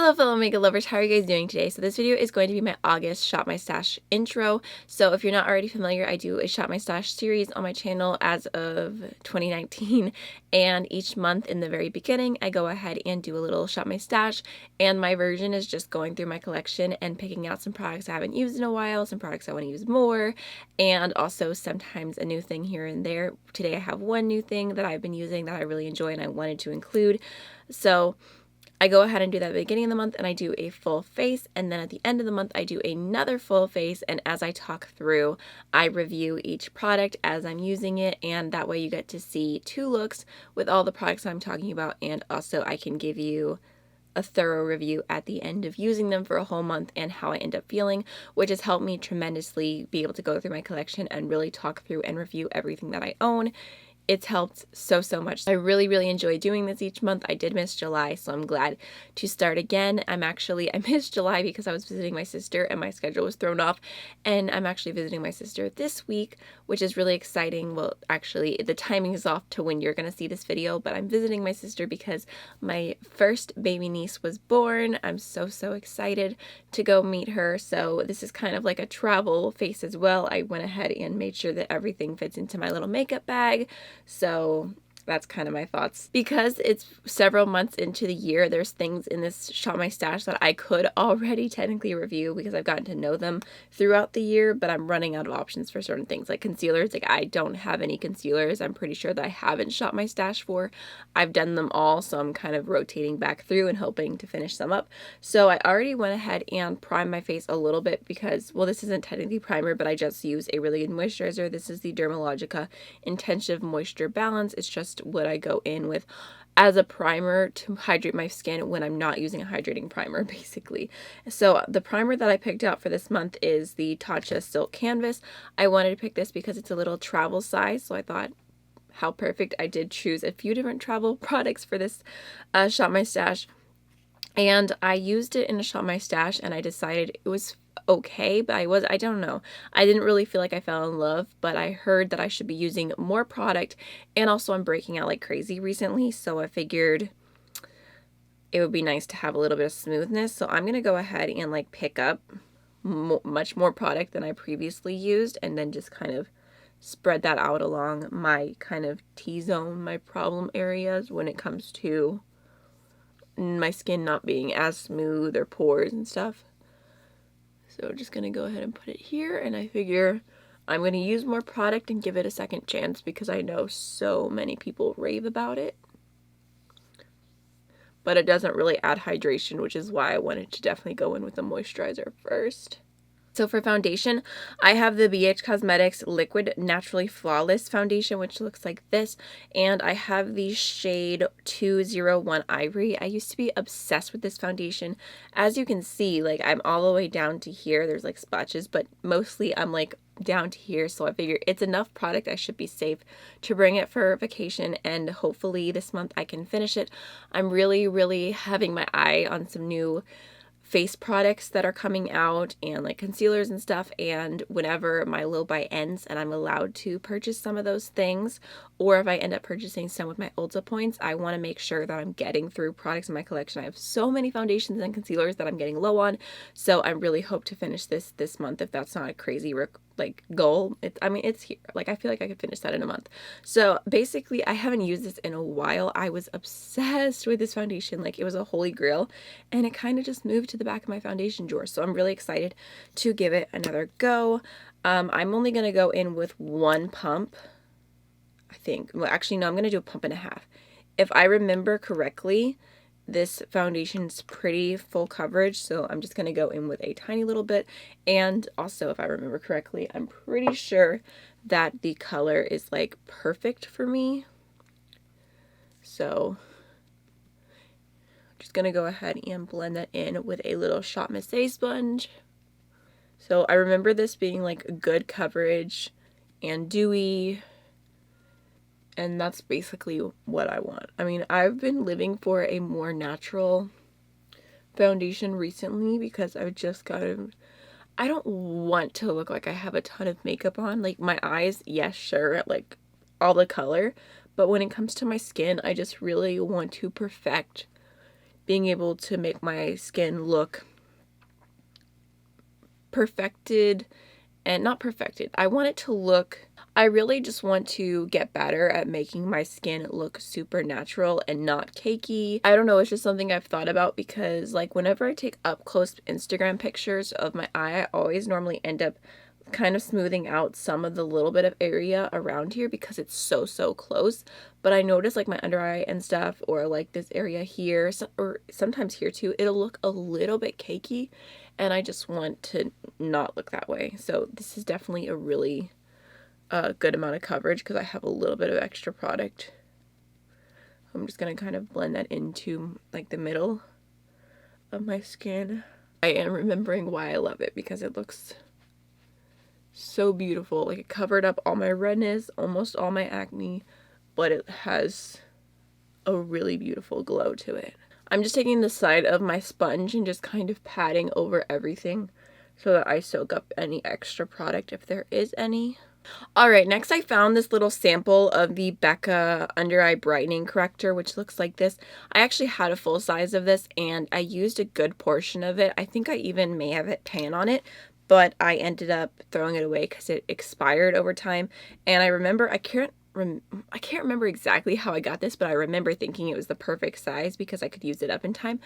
Hello fellow makeup lovers, how are you guys doing today? So this video is going to be my August Shop My Stash intro. So if you're not already familiar, I do a Shop My Stash series on my channel as of 2019, and each month in the very beginning I go ahead and do a little Shop My Stash, and my version is just going through my collection and picking out some products I haven't used in a while, some products I want to use more, and also sometimes a new thing here and there. Today I have one new thing that I've been using that I really enjoy and I wanted to include. So I go ahead and do that at the beginning of the month, and I do a full face, and then at the end of the month I do another full face, and as I talk through, I review each product as I'm using it, and that way you get to see two looks with all the products I'm talking about, and also I can give you a thorough review at the end of using them for a whole month and how I end up feeling, which has helped me tremendously be able to go through my collection and really talk through and review everything that I own. It's helped so much. I really enjoy doing this each month. I did miss July, so I'm glad to start again. I missed July because I was visiting my sister and my schedule was thrown off, and I'm actually visiting my sister this week, which is really exciting. Well, actually the timing is off to when you're gonna see this video, but I'm visiting my sister because my first baby niece was born. I'm so excited to go meet her, so this is kind of like a travel face as well. I went ahead and made sure that everything fits into my little makeup bag. So that's kind of my thoughts. Because it's several months into the year, there's things in this Shop My Stash that I could already technically review because I've gotten to know them throughout the year, but I'm running out of options for certain things. Like concealers, like I don't have any concealers. I'm pretty sure that I haven't Shop My Stash for. I've done them all, so I'm kind of rotating back through and hoping to finish them up. So I already went ahead and primed my face a little bit because, well, this isn't technically primer, but I just use a really good moisturizer. This is the Dermalogica Intensive Moisture Balance. It's just what I go in with as a primer to hydrate my skin when I'm not using a hydrating primer, basically. So the primer that I picked out for this month is the Tarte Silk Canvas. I wanted to pick this because it's a little travel size, so I thought how perfect. I did choose a few different travel products for this Shop My Stash, and I used it in a Shop My Stash and I decided it was okay, but I don't know. I didn't really feel like I fell in love, but I heard that I should be using more product, and also I'm breaking out like crazy recently, so I figured it would be nice to have a little bit of smoothness. So I'm going to go ahead and like pick up much more product than I previously used, and then just kind of spread that out along my kind of T-zone, my problem areas when it comes to my skin not being as smooth or pores and stuff. So just going to go ahead and put it here, and I figure I'm going to use more product and give it a second chance because I know so many people rave about it. But it doesn't really add hydration, which is why I wanted to definitely go in with the moisturizer first. So for foundation, I have the BH Cosmetics Liquid Naturally Flawless Foundation, which looks like this, and I have the shade 201 Ivory. I used to be obsessed with this foundation. As you can see, like I'm all the way down to here. There's like splotches, but mostly I'm like down to here, so I figure it's enough product. I should be safe to bring it for vacation, and hopefully this month I can finish it. I'm really having my eye on some new face products that are coming out, and like concealers and stuff, and whenever my low buy ends and I'm allowed to purchase some of those things, or if I end up purchasing some with my Ulta points, I want to make sure that I'm getting through products in my collection. I have so many foundations and concealers that I'm getting low on, so I really hope to finish this month, if that's not a crazy like goal. I mean, it's here. Like I feel like I could finish that in a month. So basically I haven't used this in a while. I was obsessed with this foundation, like it was a holy grail, and it kind of just moved to the back of my foundation drawer. So I'm really excited to give it another go. I'm only going to go in with one pump, I think. Well, actually no, I'm going to do a pump and a half. If I remember correctly, this foundation is pretty full coverage, so I'm just going to go in with a tiny little bit. And also, if I remember correctly, I'm pretty sure that the color is like perfect for me. So I'm just going to go ahead and blend that in with a little Shop Missy sponge. So I remember this being like good coverage and dewy, and that's basically what I want. I mean, I've been living for a more natural foundation recently because I've just I don't want to look like I have a ton of makeup on. Like my eyes, yes, sure, like all the color, but when it comes to my skin, I just really want to perfect being able to make my skin look perfected, and not perfected. I want it to look, I really just want to get better at making my skin look super natural and not cakey. I don't know, it's just something I've thought about because like whenever I take up close Instagram pictures of my eye, I always normally end up kind of smoothing out some of the little bit of area around here because it's so close. But I notice like my under eye and stuff, or like this area here, or sometimes here too, it'll look a little bit cakey, and I just want to not look that way. So this is definitely a really good amount of coverage because I have a little bit of extra product. I'm just gonna kind of blend that into like the middle of my skin. I am remembering why I love it because it looks so beautiful. Like it covered up all my redness, almost all my acne, but it has a really beautiful glow to it. I'm just taking the side of my sponge and just kind of patting over everything so that I soak up any extra product if there is any. Alright, next I found this little sample of the Becca Under Eye Brightening Corrector, which looks like this. I actually had a full size of this and I used a good portion of it. I think I even may have hit pan on it, but I ended up throwing it away because it expired over time. And I remember, I can't remember exactly how I got this, but I remember thinking it was the perfect size because I could use it up in time.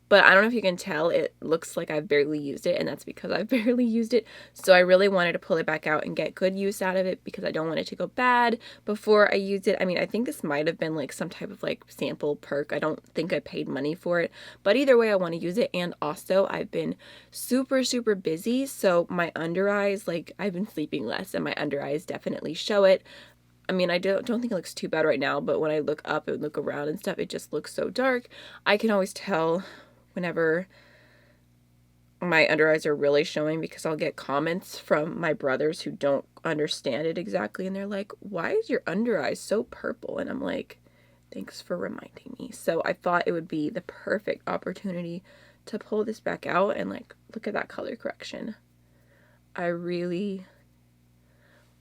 But I don't know if you can tell, it looks like I've barely used it, and that's because I've barely used it. So I really wanted to pull it back out and get good use out of it because I don't want it to go bad before I use it. I mean, I think this might have been like some type of like sample perk. I don't think I paid money for it, but either way I want to use it. And also I've been super busy, so my under eyes, like I've been sleeping less and my under eyes definitely show it. I mean, I don't think it looks too bad right now, but when I look up and look around and stuff, it just looks so dark. I can always tell whenever my under eyes are really showing because I'll get comments from my brothers who don't understand it exactly, and they're like, why is your under eyes so purple? And I'm like, thanks for reminding me. So I thought it would be the perfect opportunity to pull this back out and like, look at that color correction. I really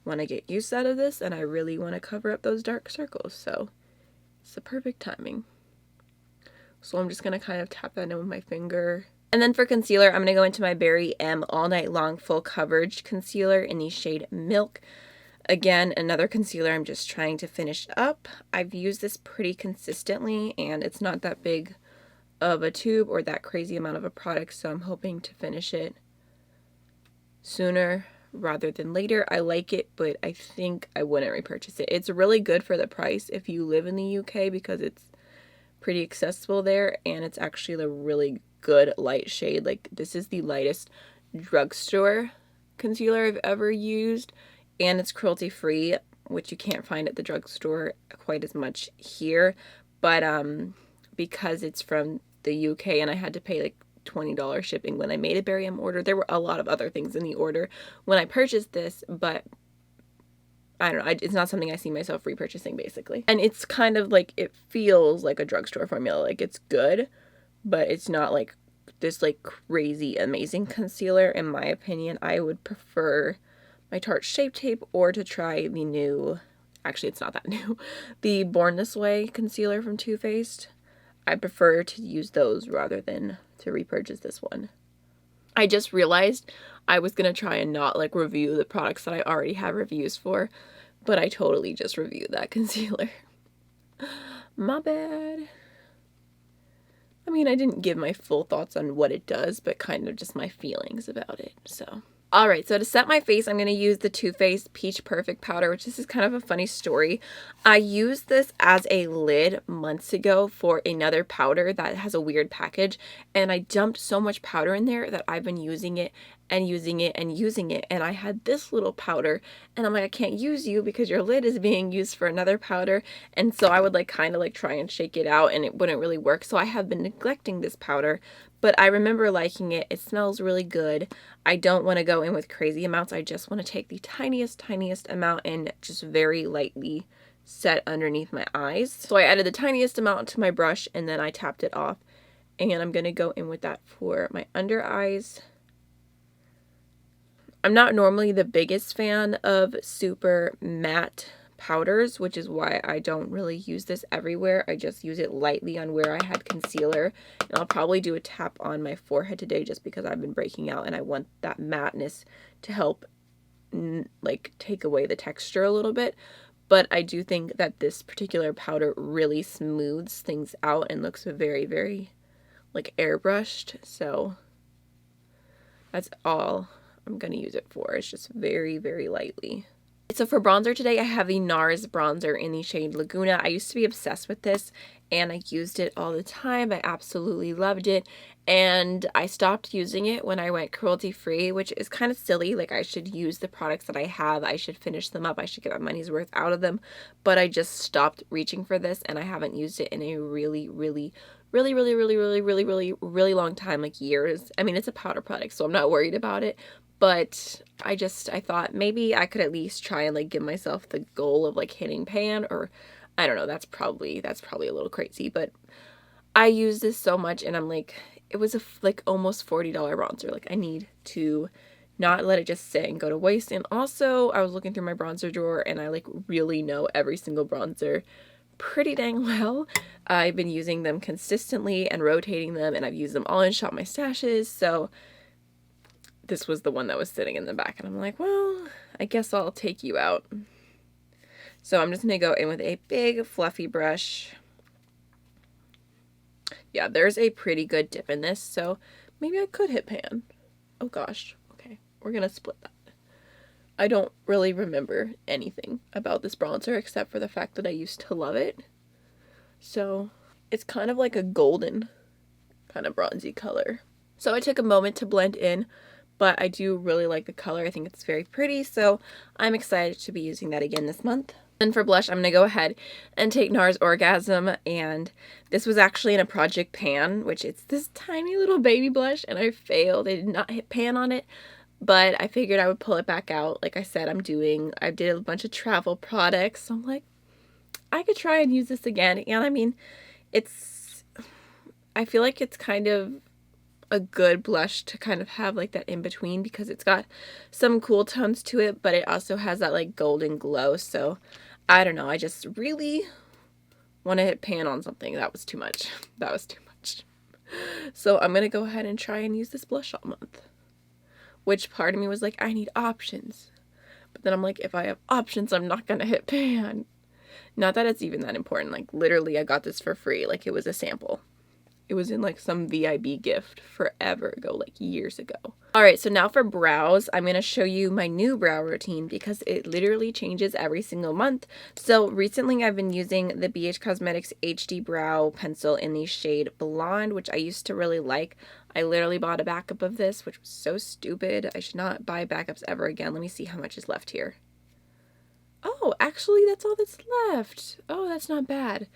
want to get use out of this, and I really want to cover up those dark circles, so it's the perfect timing. So I'm just going to kind of tap that in with my finger. And then for concealer, I'm going to go into my Berry M All Night Long Full Coverage Concealer in the shade Milk. Again, another concealer I'm just trying to finish up. I've used this pretty consistently, and it's not that big of a tube or that crazy amount of a product, so I'm hoping to finish it sooner rather than later. I like it, but I think I wouldn't repurchase it. It's really good for the price if you live in the UK because it's pretty accessible there, and it's actually a really good light shade. Like, this is the lightest drugstore concealer I've ever used, and it's cruelty free, which you can't find at the drugstore quite as much here. But because it's from the UK and I had to pay like $20 shipping when I made a Berry M order. There were a lot of other things in the order when I purchased this, but I don't know, it's not something I see myself repurchasing basically. And it's kind of like, it feels like a drugstore formula. Like, it's good, but it's not like this like crazy amazing concealer. In my opinion, I would prefer my Tarte Shape Tape or to try the new, actually it's not that new, the Born This Way concealer from Too Faced. I prefer to use those rather than to repurchase this one. I just realized I was going to try and not like review the products that I already have reviews for, but I totally just reviewed that concealer. My bad. I mean, I didn't give my full thoughts on what it does, but kind of just my feelings about it, so. Alright, so to set my face, I'm going to use the Too Faced Peach Perfect Powder, which this is kind of a funny story. I used this as a lid months ago for another powder that has a weird package, and I dumped so much powder in there that I've been using it and using it and using it, and I had this little powder, and I'm like, I can't use you because your lid is being used for another powder, and so I would like kind of like try and shake it out, and it wouldn't really work, so I have been neglecting this powder. But I remember liking it. It smells really good. I don't want to go in with crazy amounts. I just want to take the tiniest amount and just very lightly set underneath my eyes. So I added the tiniest amount to my brush and then I tapped it off. And I'm going to go in with that for my under eyes. I'm not normally the biggest fan of super matte powders, which is why I don't really use this everywhere. I just use it lightly on where I had concealer, and I'll probably do a tap on my forehead today just because I've been breaking out and I want that matteness to help like take away the texture a little bit. But I do think that this particular powder really smooths things out and looks very, very like airbrushed. So that's all I'm going to use it for. It's just very, very lightly. So for bronzer today, I have the NARS bronzer in the shade Laguna. I used to be obsessed with this and I used it all the time. I absolutely loved it. And I stopped using it when I went cruelty free, which is kind of silly. Like, I should use the products that I have. I should finish them up. I should get my money's worth out of them. But I just stopped reaching for this and I haven't used it in a really long time, like years. I mean, it's a powder product, so I'm not worried about it. But I thought maybe I could at least try and like give myself the goal of like hitting pan, or I don't know, that's probably a little crazy, but I use this so much and I'm like, it was like almost $40 bronzer. Like, I need to not let it just sit and go to waste. And also I was looking through my bronzer drawer and I like really know every single bronzer pretty dang well. I've been using them consistently and rotating them, and I've used them all in Shop My Stashes, so this was the one that was sitting in the back, and I'm like, well, I guess I'll take you out. So I'm just going to go in with a big fluffy brush. Yeah, there's a pretty good dip in this, so maybe I could hit pan. Oh gosh, okay, we're going to split that. I don't really remember anything about this bronzer except for the fact that I used to love it. So it's kind of like a golden kind of bronzy color. So I took a moment to blend in, but I do really like the color. I think it's very pretty, so I'm excited to be using that again this month. And for blush, I'm going to go ahead and take NARS Orgasm, and this was actually in a Project Pan, which it's this tiny little baby blush, and I failed. I did not hit pan on it, but I figured I would pull it back out. Like I said, I did a bunch of travel products, so I'm like, I could try and use this again. And I mean, I feel like it's kind of a good blush to kind of have like that in between, because it's got some cool tones to it, but it also has that like golden glow. So I don't know, I just really want to hit pan on something. That was too much. That was too much. So I'm going to go ahead and try and use this blush all month, which part of me was like, I need options. But then I'm like, if I have options, I'm not going to hit pan. Not that it's even that important. Like, literally, I got this for free. Like, it was a sample. It was in like some VIB gift forever ago, like years ago. All right, so now for brows, I'm going to show you my new brow routine because it literally changes every single month. So recently I've been using the BH Cosmetics HD Brow Pencil in the shade Blonde, which I used to really like. I literally bought a backup of this, which was so stupid. I should not buy backups ever again. Let me see how much is left here. Oh, actually, that's all that's left. Oh, that's not bad.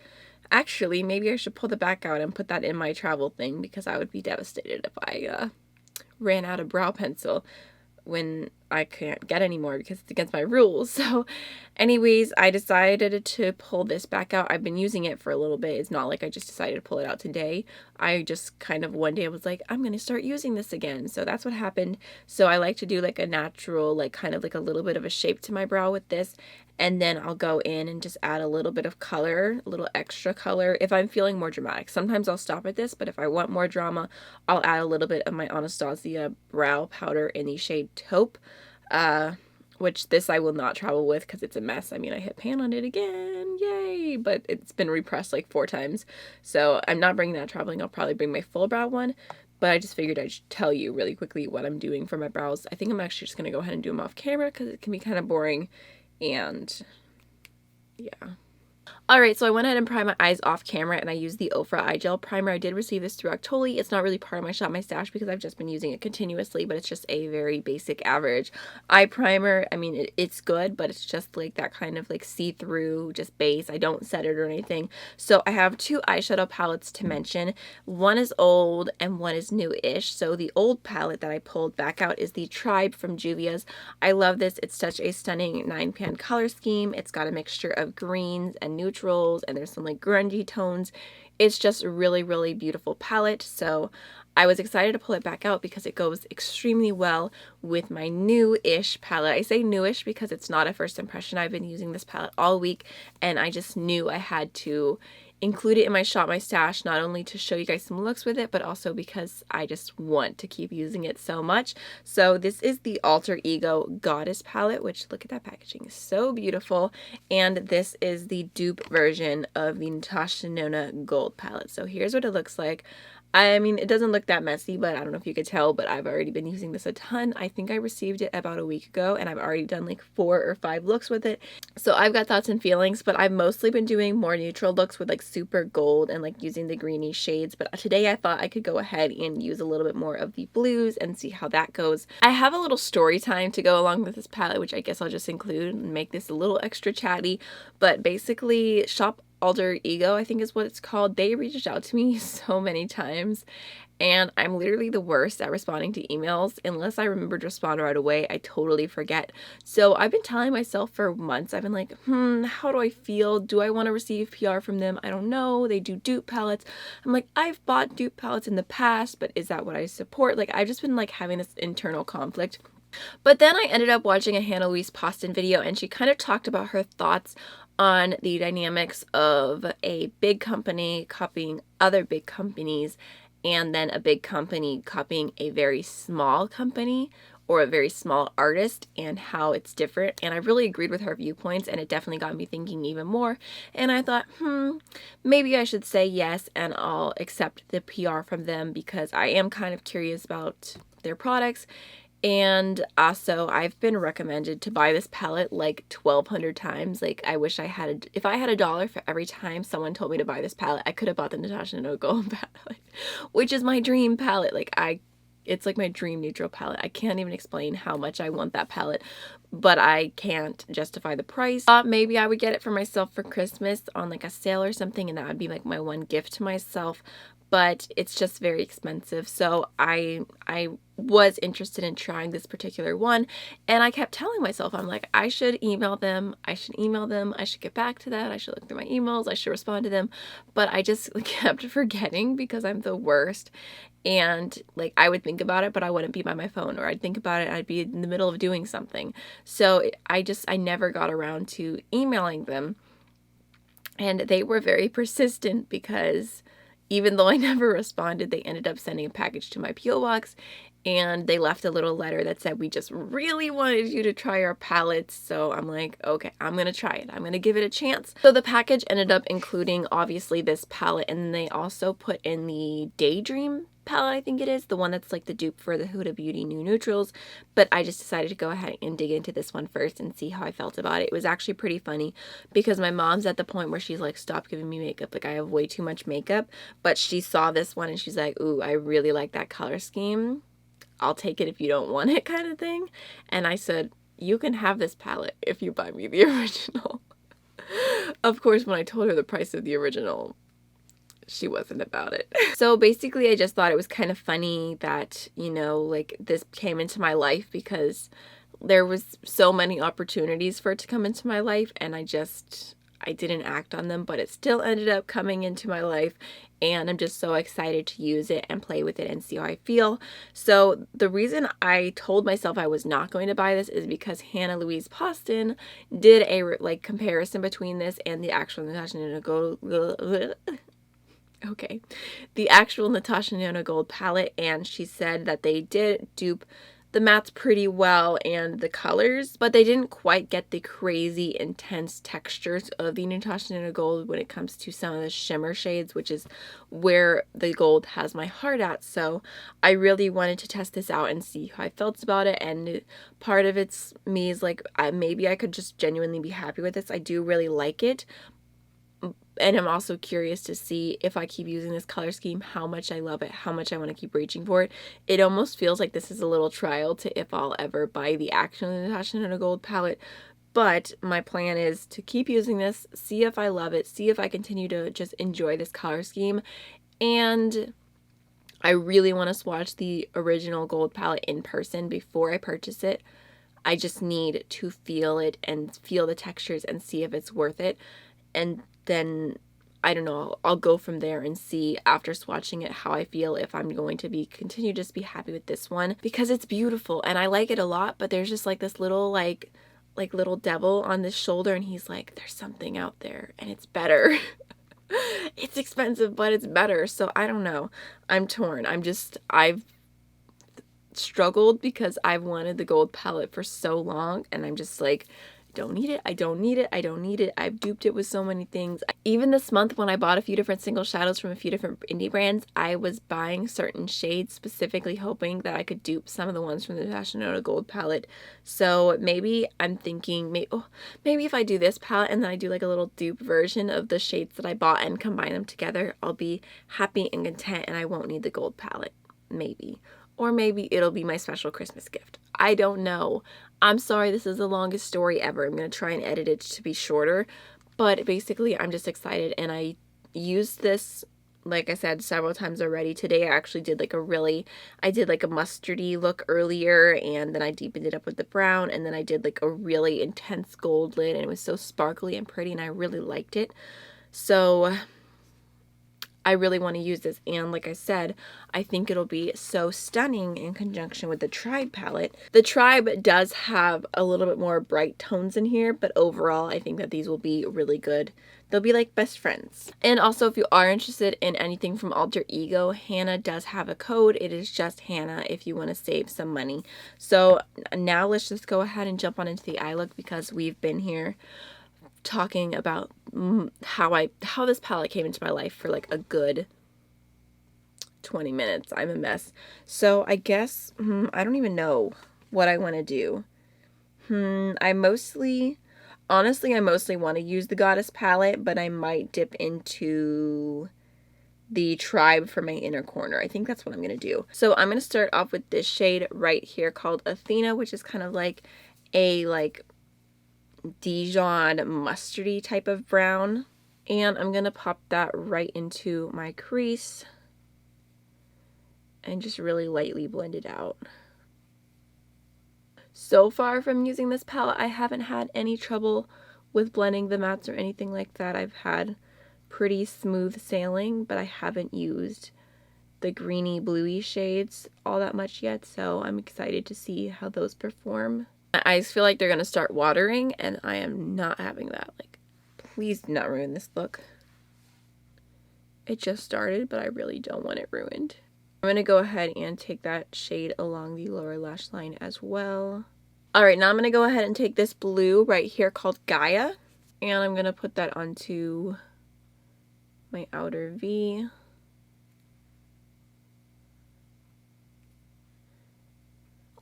Actually, maybe I should pull the back out and put that in my travel thing, because I would be devastated if I ran out of brow pencil when I can't get any more because it's against my rules. So anyways, I decided to pull this back out. I've been using it for a little bit. It's not like I just decided to pull it out today. I just kind of one day I was like, I'm going to start using this again. So that's what happened. So I like to do like a natural, like kind of like a little bit of a shape to my brow with this. And then I'll go in and just add a little bit of color, a little extra color if I'm feeling more dramatic. Sometimes I'll stop at this, but if I want more drama, I'll add a little bit of my Anastasia brow powder in the shade Taupe, which this I will not travel with because it's a mess. I mean, I hit pan on it again, yay, but it's been repressed like 4 times. So I'm not bringing that traveling. I'll probably bring my full brow one, but I just figured I'd tell you really quickly what I'm doing for my brows. I think I'm actually just going to go ahead and do them off camera because it can be kind of boring. And yeah. Alright, so I went ahead and primed my eyes off camera, and I used the Ofra Eye Gel Primer. I did receive this through Octoly. It's not really part of my Shop My Stash because I've just been using it continuously, but it's just a very basic average eye primer. I mean, it's good, but it's just like that kind of like see-through, just base. I don't set it or anything. So I have 2 eyeshadow palettes to mention. One is old and one is new-ish. So the old palette that I pulled back out is the Tribe from Juvia's. I love this. It's such a stunning 9-pan color scheme. It's got a mixture of greens and neutrals, and there's some like grungy tones. It's just a really, really beautiful palette. So I was excited to pull it back out because it goes extremely well with my new-ish palette. I say newish because it's not a first impression. I've been using this palette all week, and I just knew I had to include it in my Shop My Stash, not only to show you guys some looks with it, but also because I just want to keep using it so much. So this is the Alter Ego Goddess palette, which, look at that packaging, is so beautiful. And this is the dupe version of the Natasha Denona Gold palette. So here's what it looks like. I mean, it doesn't look that messy, but I don't know if you could tell, but I've already been using this a ton. I think I received it about a week ago, and I've already done like 4 or 5 looks with it. So I've got thoughts and feelings, but I've mostly been doing more neutral looks with like super gold and like using the greeny shades. But today I thought I could go ahead and use a little bit more of the blues and see how that goes. I have a little story time to go along with this palette, which I guess I'll just include and make this a little extra chatty. But basically, Alter Ego, I think is what it's called. They reached out to me so many times, and I'm literally the worst at responding to emails. Unless I remember to respond right away, I totally forget. So I've been telling myself for months, I've been like, how do I feel? Do I want to receive PR from them? I don't know. They do dupe palettes. I'm like, I've bought dupe palettes in the past, but is that what I support? Like, I've just been like having this internal conflict. But then I ended up watching a Hannah Louise Poston video, and she kind of talked about her thoughts on the dynamics of a big company copying other big companies, and then a big company copying a very small company or a very small artist, and how it's different. And I really agreed with her viewpoints, and it definitely got me thinking even more. And I thought, maybe I should say yes, and I'll accept the PR from them because I am kind of curious about their products. And also, I've been recommended to buy this palette like 1,200 times. Like, I wish I had, if I had $1 for every time someone told me to buy this palette, I could have bought the Natasha Denona Gold palette, which is my dream palette. Like, it's like my dream neutral palette. I can't even explain how much I want that palette, but I can't justify the price. Maybe I would get it for myself for Christmas on like a sale or something, and that would be like my one gift to myself. But it's just very expensive. So I was interested in trying this particular one, and I kept telling myself, I'm like, I should email them, I should get back to that, I should look through my emails, I should respond to them. But I just kept forgetting because I'm the worst. And like, I would think about it, but I wouldn't be by my phone, or I'd think about it, I'd be in the middle of doing something. So I never got around to emailing them. And they were very persistent because even though I never responded, they ended up sending a package to my P.O. box, and they left a little letter that said, we just really wanted you to try our palettes. So I'm like, okay, I'm going to try it. I'm going to give it a chance. So the package ended up including obviously this palette, and then they also put in the Daydream palette, I think it is, the one that's like the dupe for the Huda Beauty New Neutrals. But I just decided to go ahead and dig into this one first and see how I felt about it. It was actually pretty funny because my mom's at the point where she's like, stop giving me makeup. Like, I have way too much makeup. But she saw this one and she's like, ooh, I really like that color scheme. I'll take it if you don't want it, kind of thing. And I said, you can have this palette if you buy me the original. Of course, when I told her the price of the original, she wasn't about it. So basically, I just thought it was kind of funny that, you know, like, this came into my life because there was so many opportunities for it to come into my life, and I didn't act on them, but it still ended up coming into my life, and I'm just so excited to use it and play with it and see how I feel. So the reason I told myself I was not going to buy this is because Hannah Louise Poston did a like comparison between this and the actual Natasha Denona Gold. Okay, the actual Natasha Denona Gold palette, and she said that they did dupe the mattes pretty well and the colors, but they didn't quite get the crazy intense textures of the Natasha Denona Gold when it comes to some of the shimmer shades, which is where the gold has my heart at. So I really wanted to test this out and see how I felt about it, and part of it's me is like, maybe I could just genuinely be happy with this. I do really like it. And I'm also curious to see if I keep using this color scheme, how much I love it, how much I want to keep reaching for it. It almost feels like this is a little trial to if I'll ever buy the actual Natasha Denona Gold palette. But my plan is to keep using this, see if I love it, see if I continue to just enjoy this color scheme. And I really want to swatch the original gold palette in person before I purchase it. I just need to feel it and feel the textures and see if it's worth it. And then I don't know, I'll go from there and see after swatching it how I feel, if I'm going to continue just be happy with this one, because it's beautiful and I like it a lot, but there's just like this little like little devil on this shoulder, and he's like, there's something out there and it's better. It's expensive, but it's better. So I don't know. I'm torn. I've struggled because I've wanted the gold palette for so long, and I'm just like, I don't need it. I don't need it. I don't need it. I've duped it with so many things. Even this month when I bought a few different single shadows from a few different indie brands, I was buying certain shades specifically hoping that I could dupe some of the ones from the National Gold palette. So maybe I'm thinking, maybe if I do this palette and then I do like a little dupe version of the shades that I bought and combine them together, I'll be happy and content and I won't need the gold palette. Maybe. Or maybe it'll be my special Christmas gift. I don't know. I'm sorry, this is the longest story ever. I'm going to try and edit it to be shorter. But basically, I'm just excited. And I used this, like I said, several times already. Today, I actually did like I did like a mustardy look earlier. And then I deepened it up with the brown. And then I did like a really intense gold lid. And it was so sparkly and pretty. And I really liked it. So I really want to use this, and like I said, I think it'll be so stunning in conjunction with the Tribe palette. The Tribe does have a little bit more bright tones in here, but overall I think that these will be really good. They'll be like best friends. And also, if you are interested in anything from Alter Ego, Hannah does have a code. It is just Hannah if you want to save some money. So now let's just go ahead and jump on into the eye look, because we've been here talking about how this palette came into my life for like a good 20 minutes. I'm a mess. So I guess I don't even know what I want to do. Honestly, I mostly want to use the Goddess palette, but I might dip into the Tribe for my inner corner. I think that's what I'm going to do. So I'm going to start off with this shade right here called Athena, which is kind of like a Dijon mustardy type of brown, and I'm gonna pop that right into my crease and just really lightly blend it out. So far from using this palette, I haven't had any trouble with blending the mattes or anything like that. I've had pretty smooth sailing, but I haven't used the greeny bluey shades all that much yet, so I'm excited to see how those perform. My eyes feel like they're gonna start watering, and I am not having that. Like, please do not ruin this look. It just started, but I really don't want it ruined. I'm gonna go ahead and take that shade along the lower lash line as well. Alright, now I'm gonna go ahead and take this blue right here called Gaia, and I'm gonna put that onto my outer V.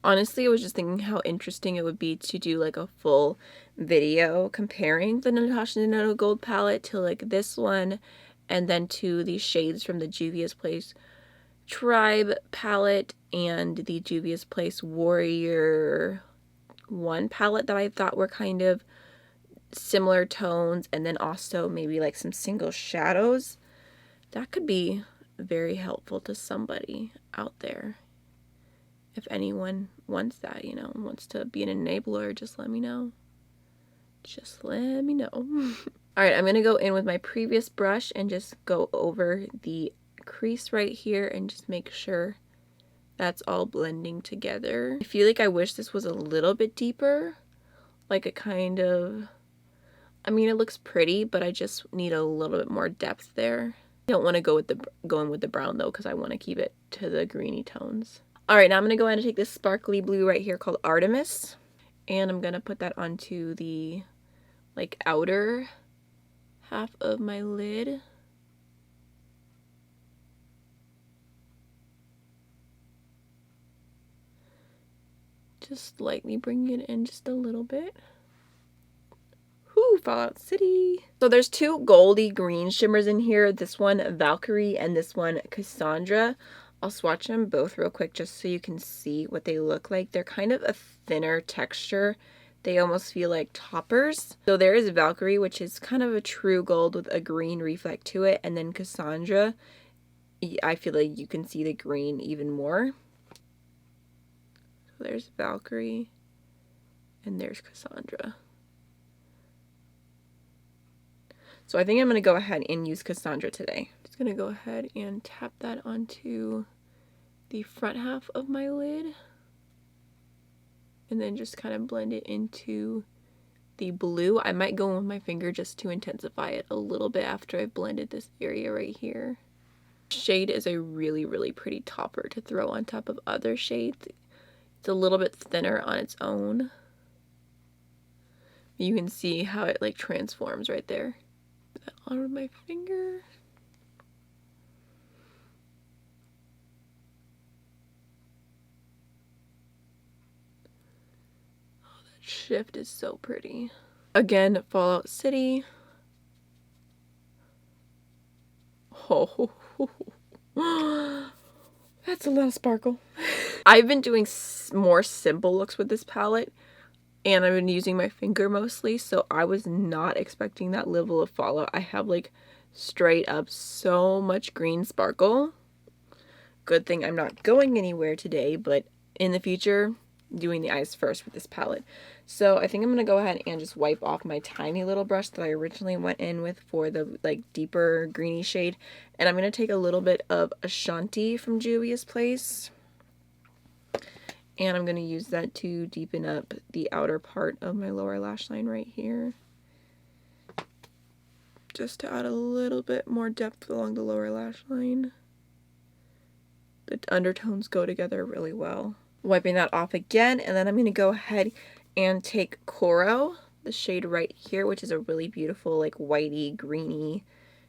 Honestly, I was just thinking how interesting it would be to do like a full video comparing the Natasha Denona Gold palette to like this one, and then to the shades from the Juvia's Place Tribe palette and the Juvia's Place Warrior 1 palette that I thought were kind of similar tones, and then also maybe like some single shadows. That could be very helpful to somebody out there. If anyone wants that, you know, wants to be an enabler, just let me know. Just let me know. Alright, I'm going to go in with my previous brush and just go over the crease right here and just make sure that's all blending together. I feel like I wish this was a little bit deeper. Like a kind of... I mean, it looks pretty, but I just need a little bit more depth there. I don't want to go in with the brown though, because I want to keep it to the greeny tones. Alright, now I'm going to go ahead and take this sparkly blue right here called Artemis, and I'm going to put that onto the like outer half of my lid. Just lightly bringing it in just a little bit. Whoo, Fallout City. So there's two goldy green shimmers in here. This one, Valkyrie, and this one, Cassandra. I'll swatch them both real quick just so you can see what they look like. They're kind of a thinner texture. They almost feel like toppers. So there is Valkyrie, which is kind of a true gold with a green reflect to it. And then Cassandra, I feel like you can see the green even more. So there's Valkyrie and there's Cassandra. So I think I'm going to go ahead and use Cassandra today. Just going to go ahead and tap that onto the front half of my lid. And then just kind of blend it into the blue. I might go in with my finger just to intensify it a little bit after I've blended this area right here. Shade is a really, really pretty topper to throw on top of other shades. It's a little bit thinner on its own. You can see how it like transforms right there. Put that on with my finger. Oh, that shift is so pretty. Again, Fallout City. Oh, that's a lot of sparkle. I've been doing more simple looks with this palette, and I've been using my finger mostly, so I was not expecting that level of fallout. I have like straight up so much green sparkle. Good thing I'm not going anywhere today, but in the future, doing the eyes first with this palette. So I think I'm going to go ahead and just wipe off my tiny little brush that I originally went in with for the like deeper greeny shade. And I'm going to take a little bit of Ashanti from Juvia's Place. And I'm going to use that to deepen up the outer part of my lower lash line right here. Just to add a little bit more depth along the lower lash line. The undertones go together really well. Wiping that off again, and then I'm going to go ahead and take Coral, the shade right here, which is a really beautiful like whitey, greeny,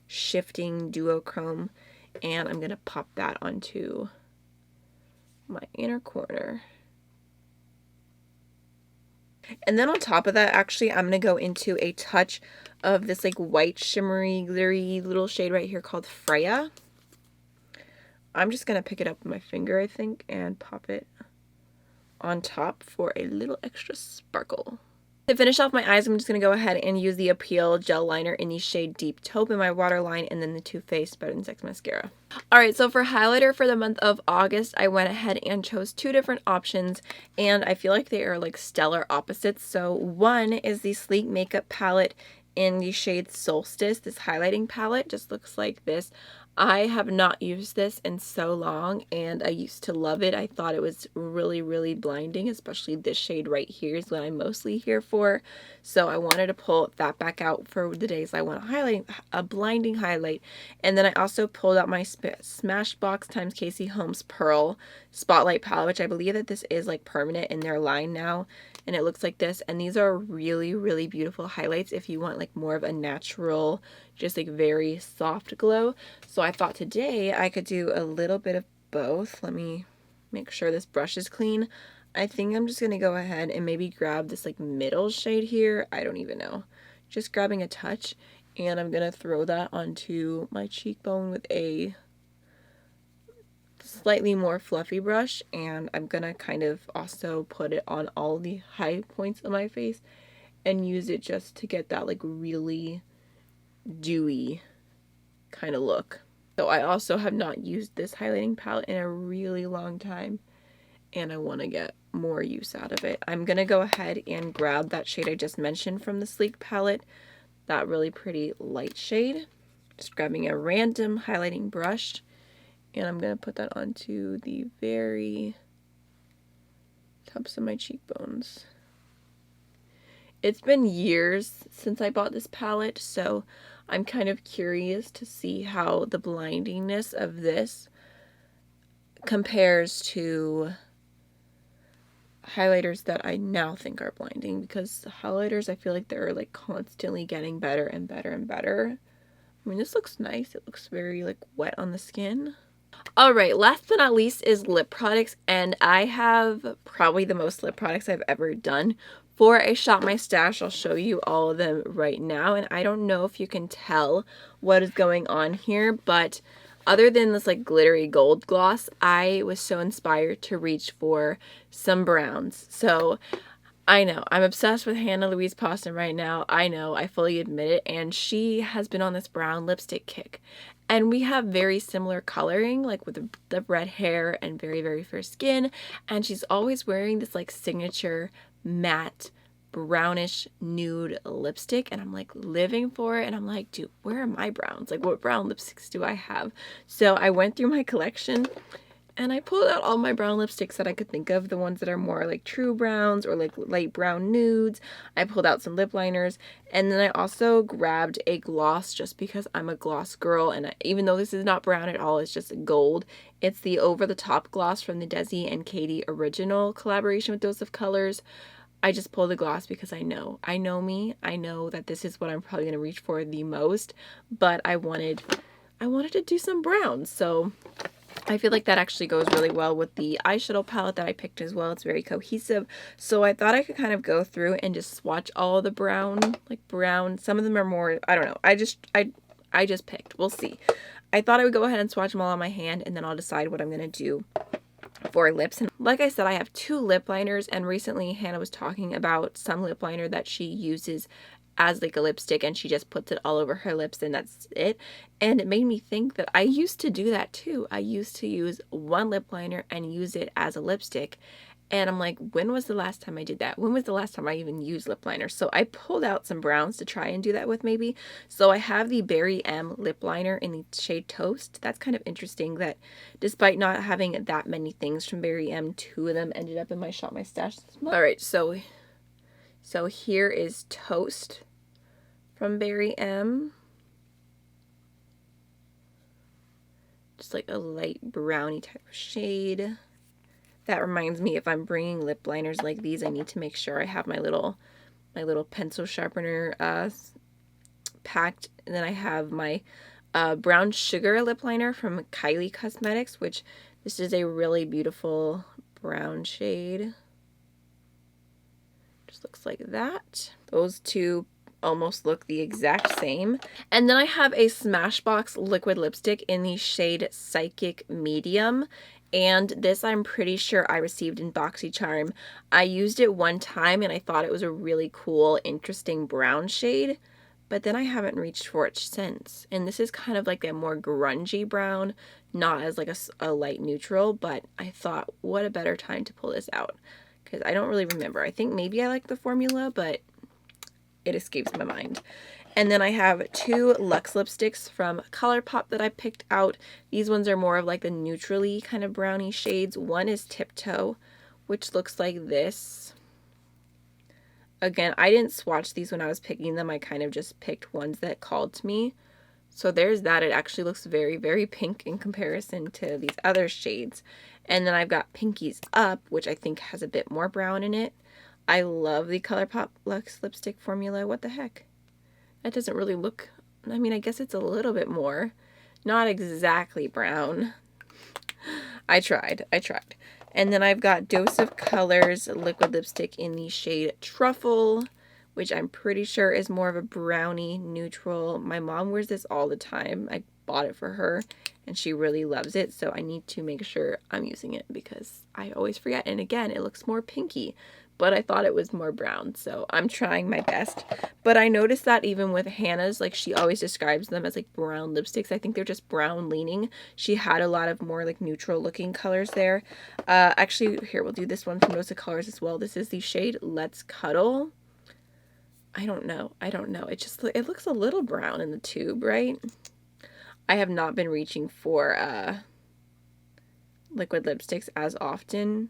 shifting duochrome, and I'm going to pop that onto my inner corner. And then on top of that, actually, I'm going to go into a touch of this like white, shimmery, glittery little shade right here called Freya. I'm just going to pick it up with my finger, I think, and pop it on top for a little extra sparkle. To finish off my eyes, I'm just going to go ahead and use the Appeal Gel Liner in the shade Deep Taupe in my waterline, and then the Too Faced Better Than Sex Mascara. Alright, so for highlighter for the month of August, I went ahead and chose two different options, and I feel like they are like stellar opposites. So one is the Sleek Makeup palette in the shade Solstice. This highlighting palette just looks like this. I have not used this in so long, and I used to love it. I thought it was really, really blinding, especially this shade right here is what I'm mostly here for. So I wanted to pull that back out for the days I want a blinding highlight. And then I also pulled out my Smashbox times Casey Holmes Pearl Spotlight palette, which I believe that this is like permanent in their line now. And it looks like this, and these are really, really beautiful highlights if you want like more of a natural, just like very soft glow. So I thought today I could do a little bit of both. Let me make sure this brush is clean. I think I'm just gonna go ahead and maybe grab this like middle shade here. I don't even know. Just grabbing a touch, and I'm gonna throw that onto my cheekbone with a slightly more fluffy brush, and I'm gonna kind of also put it on all the high points of my face and use it just to get that like really dewy kind of look. So I also have not used this highlighting palette in a really long time, and I want to get more use out of it. I'm gonna go ahead and grab that shade I just mentioned from the Sleek palette, that really pretty light shade. Just grabbing a random highlighting brush, and I'm going to put that onto the very tops of my cheekbones. It's been years since I bought this palette, so I'm kind of curious to see how the blindiness of this compares to highlighters that I now think are blinding, because highlighters, I feel like they're like constantly getting better and better and better. I mean, this looks nice. It looks very like wet on the skin. Alright, last but not least is lip products, and I have probably the most lip products I've ever done. For a Shop My Stash, I'll show you all of them right now, and I don't know if you can tell what is going on here, but other than this like glittery gold gloss, I was so inspired to reach for some browns. So I know, I'm obsessed with Hannah Louise Poston right now. I know, I fully admit it, and she has been on this brown lipstick kick. And we have very similar coloring, like with the red hair and very, very fair skin. And she's always wearing this like signature matte brownish nude lipstick, and I'm like living for it, and I'm like, dude, where are my browns? Like, what brown lipsticks do I have? So I went through my collection and I pulled out all my brown lipsticks that I could think of, the ones that are more like true browns or like light brown nudes. I pulled out some lip liners, and then I also grabbed a gloss just because I'm a gloss girl, and even though this is not brown at all, it's just gold. It's the Over the Top gloss from the Desi and Katie original collaboration with Dose of Colors. I just pulled the gloss because I know me. I know that this is what I'm probably going to reach for the most, but I wanted to do some browns, so I feel like that actually goes really well with the eyeshadow palette that I picked as well. It's very cohesive. So I thought I could kind of go through and just swatch all the brown, like brown. Some of them are more, I don't know. I just picked. We'll see. I thought I would go ahead and swatch them all on my hand, and then I'll decide what I'm going to do for lips. And like I said, I have 2 lip liners, and recently Hannah was talking about some lip liner that she uses as like a lipstick, and she just puts it all over her lips and that's it. And it made me think that I used to do that too. I used to use one lip liner and use it as a lipstick, and I'm like, when was the last time I did that? When was the last time I even used lip liner? So I pulled out some browns to try and do that with maybe. So I have the Berry M lip liner in the shade Toast. That's kind of interesting that despite not having that many things from Berry M, 2 of them ended up in my Shop My Stash. Alright, so here is Toast from Berry M. Just like a light brownie type of shade. That reminds me, if I'm bringing lip liners like these, I need to make sure I have my little pencil sharpener packed. And then I have my Brown Sugar lip liner from Kylie Cosmetics, which this is a really beautiful brown shade. Just looks like that. Those 2 almost look the exact same. And then I have a Smashbox liquid lipstick in the shade Psychic Medium. And this I'm pretty sure I received in BoxyCharm. I used it one time and I thought it was a really cool, interesting brown shade. But then I haven't reached for it since. And this is kind of like a more grungy brown, not as like a light neutral. But I thought, what a better time to pull this out. Because I don't really remember. I think maybe I like the formula, but it escapes my mind. And then I have 2 Luxe lipsticks from ColourPop that I picked out. These ones are more of like the neutrally kind of brownie shades. One is Tiptoe, which looks like this. Again, I didn't swatch these when I was picking them. I kind of just picked ones that called to me. So there's that. It actually looks very, very pink in comparison to these other shades. And then I've got Pinkies Up, which I think has a bit more brown in it. I love the ColourPop Luxe lipstick formula. What the heck? That doesn't really look, I mean, I guess it's a little bit more. Not exactly brown. I tried. And then I've got Dose of Colors liquid lipstick in the shade Truffle, which I'm pretty sure is more of a brownie neutral. My mom wears this all the time. I bought it for her and she really loves it, so I need to make sure I'm using it because I always forget. And again, it looks more pinky, but I thought it was more brown, so I'm trying my best. But I noticed that even with Hannah's, like she always describes them as like brown lipsticks. I think they're just brown leaning. She had a lot of more like neutral looking colors there. Actually, here, we'll do this one from Dose of Colors as well. This is the shade Let's Cuddle. I don't know. It looks a little brown in the tube, right? I have not been reaching for liquid lipsticks as often.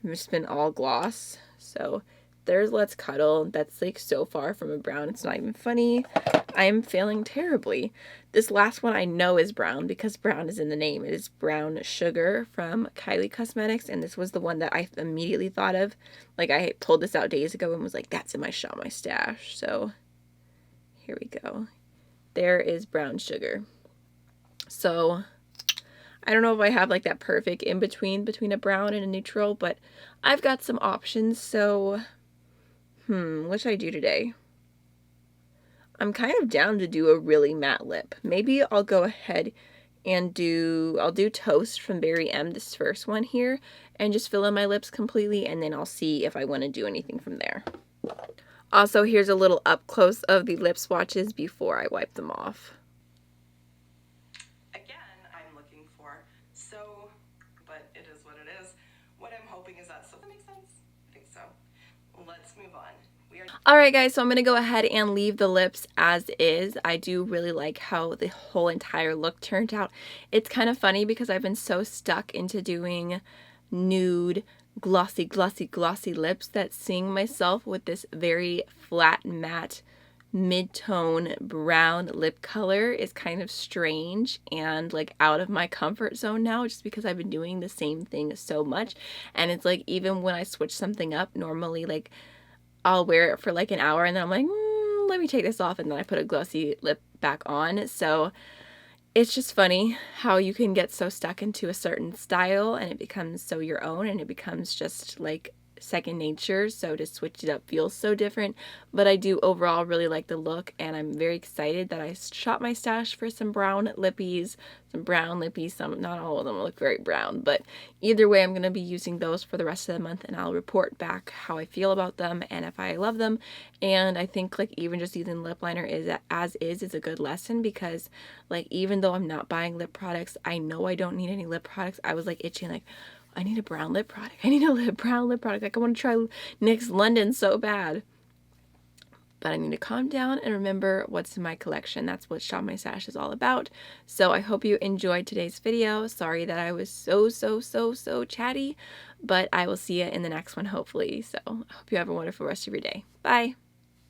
I've just been all gloss. So there's Let's Cuddle. That's like so far from a brown, it's not even funny. I am failing terribly. This last one I know is brown because brown is in the name. It is Brown Sugar from Kylie Cosmetics, and this was the one that I immediately thought of. Like, I pulled this out days ago and was like, that's in my Shop My Stash. So here we go. There is Brown Sugar. So I don't know if I have like that perfect in between a brown and a neutral, but I've got some options. So what should I do today? I'm kind of down to do a really matte lip. Maybe I'll go ahead and I'll do Toast from Berry M, this first one here, and just fill in my lips completely, and then I'll see if I want to do anything from there. Also, here's a little up close of the lip swatches before I wipe them off. Again, I'm looking for but it is what it is. What I'm hoping is that makes sense? I think so. Let's move on. Alright guys, so I'm going to go ahead and leave the lips as is. I do really like how the whole entire look turned out. It's kind of funny because I've been so stuck into doing nude, glossy, glossy, glossy lips that seeing myself with this very flat, matte, mid-tone brown lip color is kind of strange and like out of my comfort zone now, just because I've been doing the same thing so much. And it's like, even when I switch something up, normally like I'll wear it for like an hour and then I'm like, let me take this off, and then I put a glossy lip back on. So it's just funny how you can get so stuck into a certain style and it becomes so your own, and it becomes just like second nature. So to switch it up feels so different. But I do overall really like the look, and I'm very excited that I shot my stash for some brown lippies. Some, not all of them look very brown, but either way I'm going to be using those for the rest of the month, and I'll report back how I feel about them and if I love them. And I think like even just using lip liner is a good lesson, because like even though I'm not buying lip products, I know I don't need any lip products. I was like itching, like I need a brown lip product. I need a brown lip product. Like I want to try NYX London so bad. But I need to calm down and remember what's in my collection. That's what Shop My Stash is all about. So I hope you enjoyed today's video. Sorry that I was so chatty, but I will see you in the next one hopefully. So I hope you have a wonderful rest of your day. Bye.